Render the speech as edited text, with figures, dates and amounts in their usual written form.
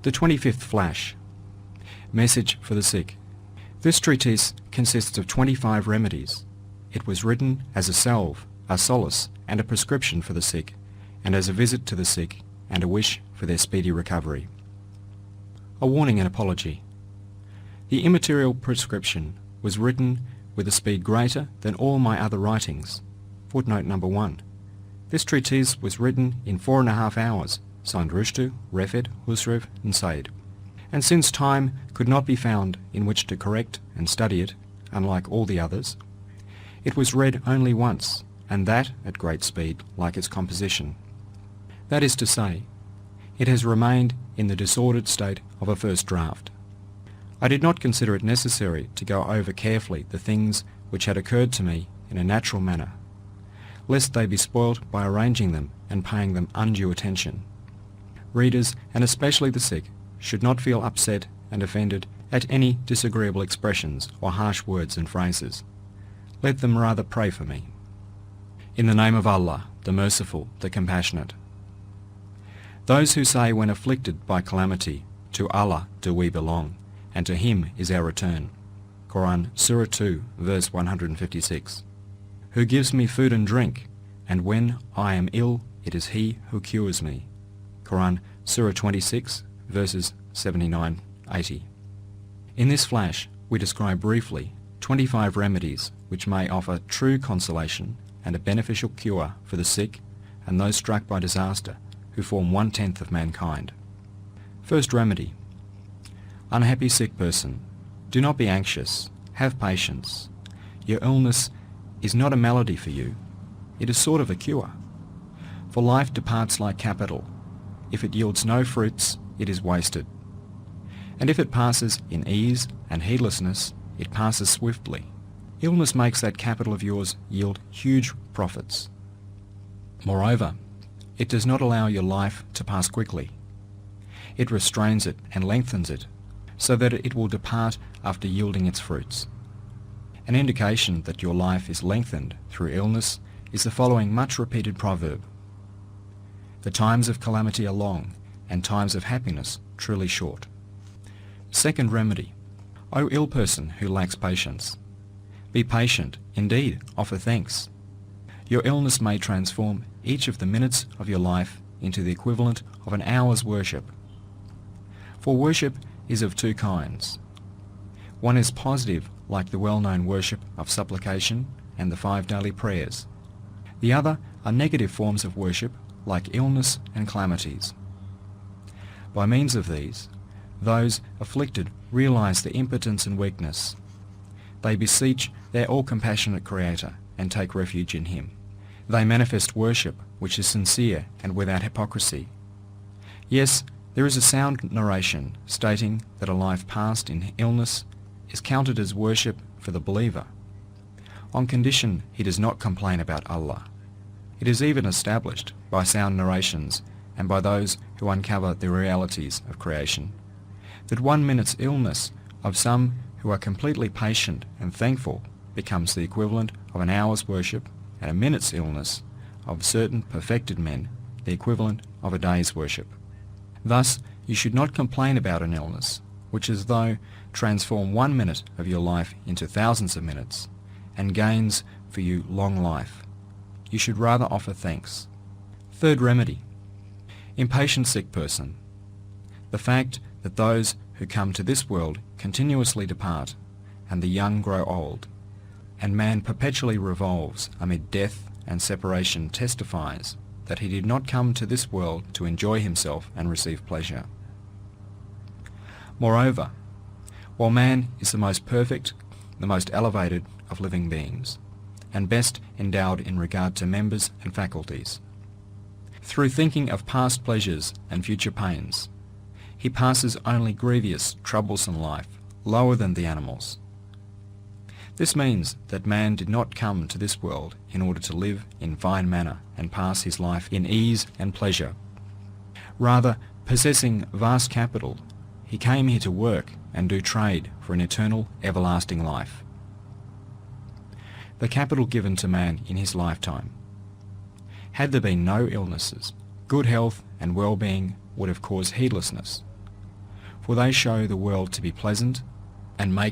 The 25th Flash. Message for the sick. This treatise consists of 25 remedies. It was written as a salve, a solace, and a prescription for the sick, and as a visit to the sick, and a wish for their speedy recovery. A warning and apology. The immaterial prescription was written with a speed greater than all my other writings. Footnote number 1. This treatise was written in 4.5 hours, signed Rushtu, Refed, Husrev, and Said. And since time could not be found in which to correct and study it, unlike all the others, it was read only once, and that at great speed, like its composition. That is to say, it has remained in the disordered state of a first draft. I did not consider it necessary to go over carefully the things which had occurred to me in a natural manner, lest they be spoilt by arranging them and paying them undue attention. Readers, and especially the sick, should not feel upset and offended at any disagreeable expressions or harsh words and phrases. Let them rather pray for me. In the name of Allah, the Merciful, the Compassionate. Those who say when afflicted by calamity, to Allah do we belong, and to Him is our return. Quran, Surah 2, verse 156. Who gives me food and drink, and when I am ill, it is He who cures me. Quran, Surah 26, verses 79-80. In this flash, we describe briefly 25 remedies which may offer true consolation and a beneficial cure for the sick and those struck by disaster, who form 1/10 of mankind. First remedy. Unhappy sick person, do not be anxious, have patience. Your illness is not a malady for you, it is sort of a cure. For life departs like capital. If it yields no fruits, it is wasted. And if it passes in ease and heedlessness, it passes swiftly. Illness makes that capital of yours yield huge profits. Moreover, it does not allow your life to pass quickly. It restrains it and lengthens it, so that it will depart after yielding its fruits. An indication that your life is lengthened through illness is the following much repeated proverb. The times of calamity are long, and times of happiness truly short. Second remedy. O ill person who lacks patience, be patient, indeed, offer thanks. Your illness may transform each of the minutes of your life into the equivalent of an hour's worship. For worship is of two kinds. One is positive, like the well-known worship of supplication and the 5 daily prayers. The other are negative forms of worship, like illness and calamities. By means of these, those afflicted realize their impotence and weakness. They beseech their all-compassionate Creator and take refuge in Him. They manifest worship which is sincere and without hypocrisy. Yes, there is a sound narration stating that a life passed in illness is counted as worship for the believer, on condition he does not complain about Allah. It is even established by sound narrations and by those who uncover the realities of creation, that 1 minute's illness of some who are completely patient and thankful becomes the equivalent of an hour's worship, and a minute's illness of certain perfected men the equivalent of a day's worship. Thus, you should not complain about an illness, which as though transform 1 minute of your life into thousands of minutes, and gains for you long life. You should rather offer thanks. Third remedy. Impatient sick person. The fact that those who come to this world continuously depart, and the young grow old, and man perpetually revolves amid death and separation testifies that he did not come to this world to enjoy himself and receive pleasure. Moreover, while man is the most perfect, the most elevated of living beings, and best endowed in regard to members and faculties, through thinking of past pleasures and future pains, he passes only grievous, troublesome life, lower than the animals. This means that man did not come to this world in order to live in fine manner and pass his life in ease and pleasure. Rather, possessing vast capital, he came here to work and do trade for an eternal, everlasting life. The capital given to man in his lifetime. Had there been no illnesses, good health and well-being would have caused heedlessness. for they show the world to be pleasant and make